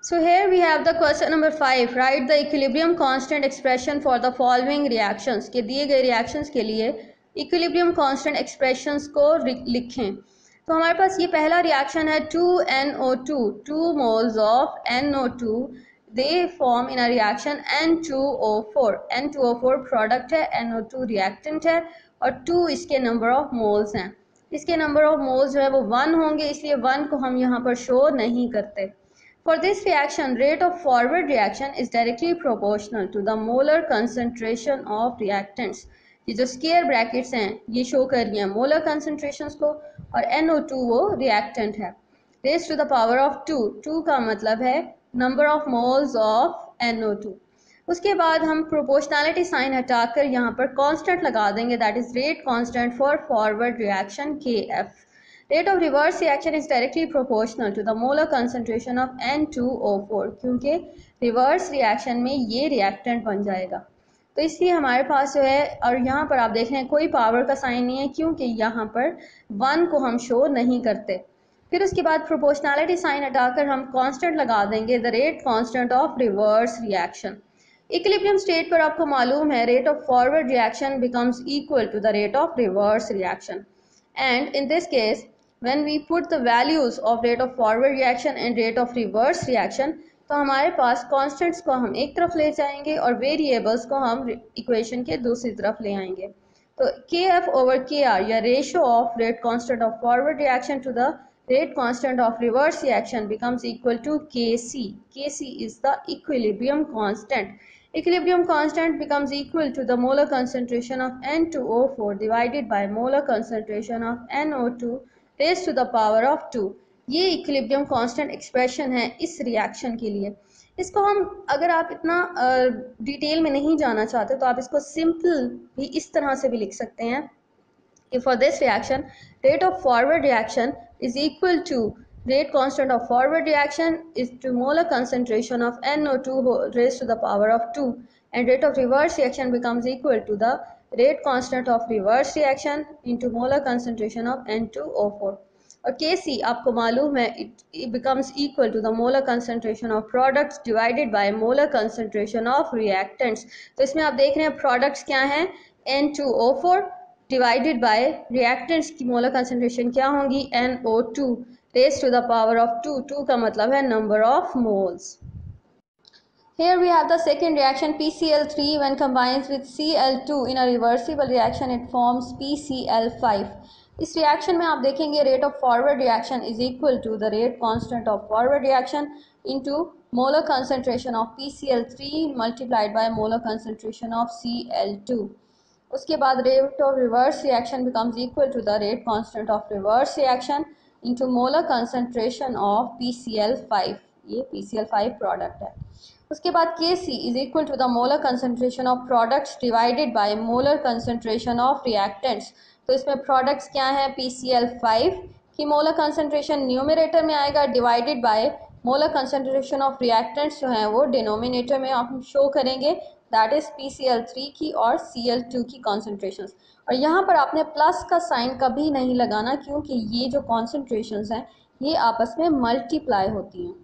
So here we have the question number 5. Write the equilibrium constant expression for the following reactions. के दिए गए reactions के लिए equilibrium constant expressions को लिखें. तो हमारे पास ये पहला reaction है 2NO2, 2 moles of NO2. They form in a reaction N2O4. N2O4 product है, NO2 reactant है और 2 इसके number of moles हैं. इसके number of moles जो है वो 1 होंगे, इसलिए 1 को हम यहाँ पर show नहीं करते. For this reaction, rate of forward reaction is directly proportional to the molar concentration of reactants. ये जो स्केयर ब्रैकेट्स हैं ये शो कर रही हैं मोलर कंसंट्रेशंस को और NO2 वो रिएक्टेंट है. Raise to the power of 2. 2 का मतलब है number of moles of NO2. उसके बाद हम प्रोपोर्शनैलिटी साइन हटाकर यहाँ पर कांस्टेंट लगा देंगे, that is rate constant for forward reaction KF. Rate of reverse reaction is directly proportional to the molar concentration of N2O4 क्योंकि रिवर्स रिएक्शन में ये रिएक्टेंट बन जाएगा. तो इसलिए हमारे पास जो है, और यहाँ पर आप देख रहे हैं कोई पावर का साइन नहीं है क्योंकि यहाँ पर 1 को हम शो नहीं करते. फिर उसके बाद प्रोपोर्शनैलिटी साइन हटाकर हम कांस्टेंट लगा देंगे, the rate constant of reverse reaction. Equilibrium state पर आपको मालूम है rate of forward reaction becomes equal to the rate of reverse reaction. And in this case, when we put the values of rate of forward reaction and rate of reverse reaction, तो हमारे पास constants को हम एक तरफ ले जाएंगे और variables को हम इक्वेशन के दूसरी तरफ ले आएंगे. तो KF over KR या ratio of rate constant of forward reaction to the rate constant of reverse reaction becomes equal to Kc. Kc is the equilibrium constant. Equilibrium constant becomes equal to the molar concentration of N2O4 divided by molar concentration of NO2 raised to the power of 2. ये equilibrium constant expression है इस reaction के लिए. इसको हम अगर आप इतना डिटेल में नहीं जाना चाहते तो आप इसको सिंपल भी इस तरह से भी लिख सकते हैं कि for this reaction rate of forward reaction is equal to rate constant of forward reaction is to molar concentration of NO2 raised to the power of 2 and rate of reverse reaction becomes equal to the rate constant of reverse reaction into molar concentration of N2O4. और Kc आपको मालूम है it becomes equal to the molar concentration of products divided by molar concentration of reactants. तो इसमें आप देख रहे हैं products क्या हैं, N2O4 divided by reactants की molar concentration क्या होंगी, NO2 raised to the power of 2. 2 का मतलब है number of moles. Here we have the second reaction PCl3 when combines with Cl2 in a reversible reaction it forms PCl5. इस reaction में आप देखेंगे rate of forward reaction is equal to the rate constant of forward reaction into molar concentration of PCl3 multiplied by molar concentration of Cl2. उसके बाद rate of reverse reaction becomes equal to the rate constant of reverse reaction into molar concentration of PCl5. ये PCl5 product है. उसके बाद Kc is equal to the molar concentration of products divided by molar concentration of reactants. तो इसमें products क्या हैं, PCl5 की molar concentration numerator में आएगा divided by molar concentration of reactants जो हैं वो डिनोमिनेटर में हम शो करेंगे, दैट इज PCl3 की और Cl2 की कॉन्सेंट्रेशंस. और यहाँ पर आपने प्लस का साइन कभी नहीं लगाना क्योंकि ये जो कॉन्सेंट्रेशंस हैं ये आपस में मल्टीप्लाई होती हैं.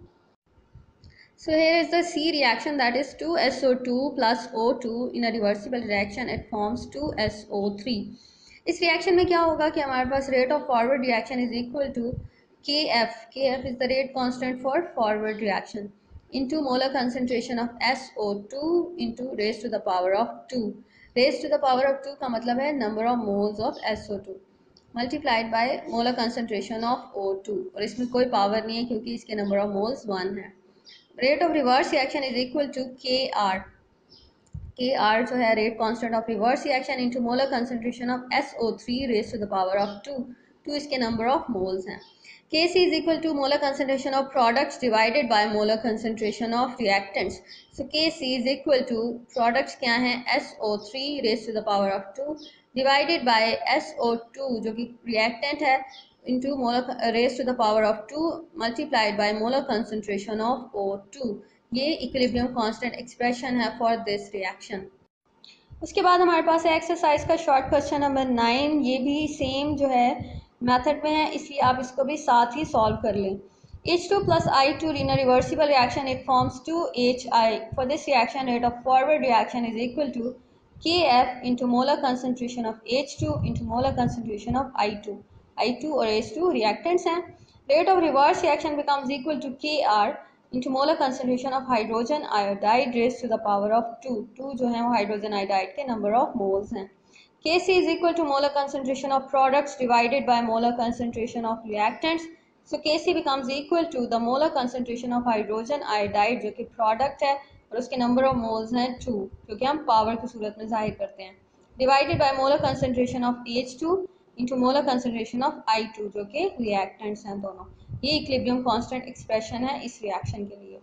So here is the C reaction, that is 2SO2 plus O2 in a reversible reaction it forms 2SO3. इस रिएक्शन में क्या होगा कि हमारे पास rate of forward reaction is equal to KF. KF is the rate constant for forward reaction into molar concentration of SO2 into raised to the power of 2. Raised to the power of 2 का मतलब है number of moles of SO2 multiplied by molar concentration of O2. और इसमें कोई power नहीं है क्योंकि इसके number of moles 1 है. Rate of reverse reaction is equal to KR. KR जो है rate constant of reverse reaction into molar concentration of SO3 raised to the power of 2. 2 इसके number of moles हैं. Kc is equal to molar concentration of products divided by molar concentration of reactants. So Kc is equal to products क्या हैं, SO3 raised to the power of 2 divided by SO2 जो कि reactant है into molar raised to the power of 2 multiplied by molar concentration of O2. ये equilibrium constant expression है for this reaction. उसके बाद हमारे पास है एक्सरसाइज का शॉर्ट क्वेश्चन नंबर 9. ये भी सेम जो है मेथड में है इसलिए आप इसको भी साथ ही सॉल्व कर लें. H2 plus I2 in a reversible reaction, it forms 2HI. For this reaction, rate of forward reaction is equal to Kf into molar concentration of H2 into molar concentration of I2. I2 और H2 reactants हैं. Rate of reverse reaction becomes equal to Kr into molar concentration of hydrogen iodide raised to the power of 2. 2 जो है वो hydrogen iodide के number of moles हैं. Kc is equal to molar concentration of products divided by molar concentration of reactants. So Kc becomes equal to the molar concentration of hydrogen iodide जो कि product है और उसके number of moles हैं 2 जो कि हम power की सूरत में जाहिर करते हैं, divided by molar concentration of H2 into molar concentration of I2 जो कि reactants हैं दोनों. ये equilibrium constant expression है इस reaction के लिए.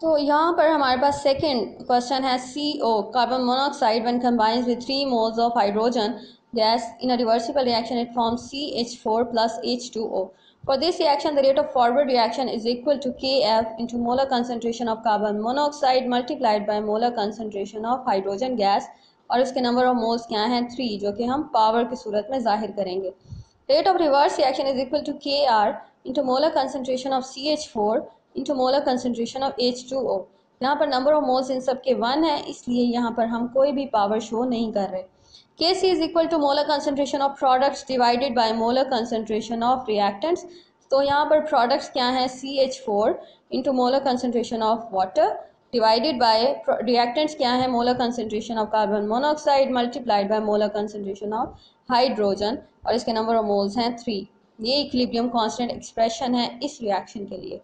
तो यहाँ पर हमारे पास सेकेंड क्वेश्चन है CO carbon monoxide when combines with 3 moles of hydrogen gas in a reversible reaction it forms CH4 plus H2O. For this reaction the rate of forward reaction is equal to Kf into molar concentration of carbon monoxide multiplied by molar concentration of hydrogen gas और इसके number of moles क्या हैं 3 जो कि हम power की सूरत में जाहिर करेंगे. Rate of reverse reaction is equal to Kr into molar concentration of CH4 into molar concentration of H2O. यहाँ पर नंबर ऑफ मोल्स इन सब के 1 है इसलिए यहाँ पर हम कोई भी पावर शो नहीं कर रहे. Kc is equal to molar concentration of products divided by molar concentration of reactants. तो यहाँ पर products क्या हैं CH4 into molar concentration of water divided by reactants क्या है molar concentration of carbon monoxide multiplied by molar concentration of hydrogen और इसके number of moles हैं 3. ये इक्विलिब्रियम कांस्टेंट एक्सप्रेशन है इस रिएक्शन के लिए.